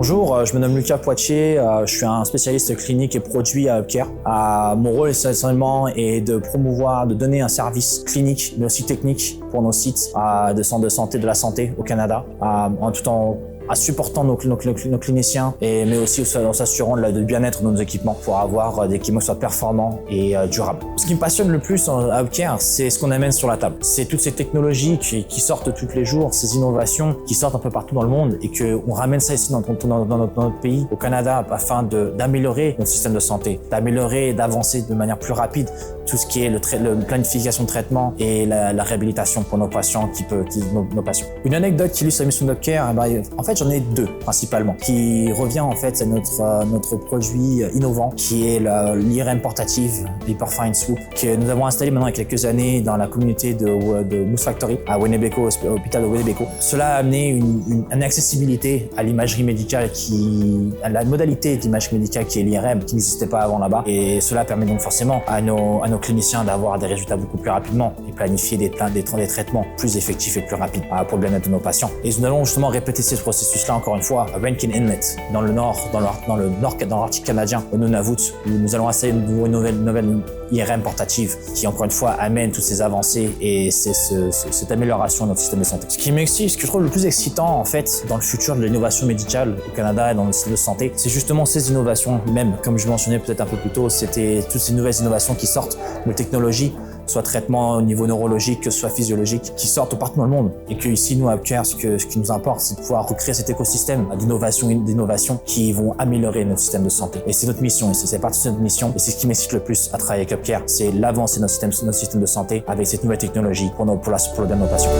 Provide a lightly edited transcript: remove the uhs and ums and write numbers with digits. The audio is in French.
Bonjour, je me nomme Lucas Poitier, je suis un spécialiste clinique et produit à UpCare. Mon rôle essentiellement est de promouvoir, de donner un service clinique mais aussi technique pour nos sites de centres de santé de la santé au Canada, tout en supportant nos cliniciens, mais aussi en s'assurant du bien-être de nos équipements pour avoir des équipements qui soient performants et durables. Ce qui me passionne le plus à UpCare, c'est ce qu'on amène sur la table. C'est toutes ces technologies qui sortent tous les jours, ces innovations qui sortent un peu partout dans le monde et qu'on ramène ça ici dans notre pays, au Canada, afin d'améliorer notre système de santé, d'améliorer et d'avancer de manière plus rapide tout ce qui est le planification de traitement et la réhabilitation pour nos patients, nos patients. Une anecdote qui illustre la mission d'UpCare, en fait, j'en ai deux principalement, qui revient en fait à notre produit innovant, qui est l'IRM portative, l'Hyperfine Swoop, que nous avons installé maintenant il y a quelques années dans la communauté de Moose Factory à Winnebago, à l'hôpital de Winnebago. Cela a amené une accessibilité à l'imagerie médicale à la modalité d'imagerie médicale qui est l'IRM, qui n'existait pas avant là-bas, et cela permet donc forcément à nos cliniciens d'avoir des résultats beaucoup plus rapidement et planifier des traitements plus effectifs et plus rapides pour le bien-être de nos patients. Et nous allons justement répéter ce processus-là encore une fois à Rankin Inlet, dans l'Arctique canadien, au Nunavut, où nous allons installer une nouvelle IRM portative qui, encore une fois, amène toutes ces avancées et cette amélioration de notre système de santé. Ce que je trouve le plus excitant, en fait, dans le futur de l'innovation médicale au Canada et dans le système de santé, c'est justement ces innovations, même, comme je mentionnais peut-être un peu plus tôt, c'était toutes ces nouvelles innovations qui sortent de technologies, soit traitement au niveau neurologique, que ce soit physiologique, qui sortent partout dans le monde. Et que ici, nous, à UpCare, ce qui nous importe, c'est de pouvoir recréer cet écosystème d'innovation qui vont améliorer notre système de santé. Et c'est notre mission ici, c'est partie de notre mission. Et c'est ce qui m'excite le plus à travailler avec UpCare, c'est l'avancée de notre système de santé avec cette nouvelle technologie pour le bien de nos patients.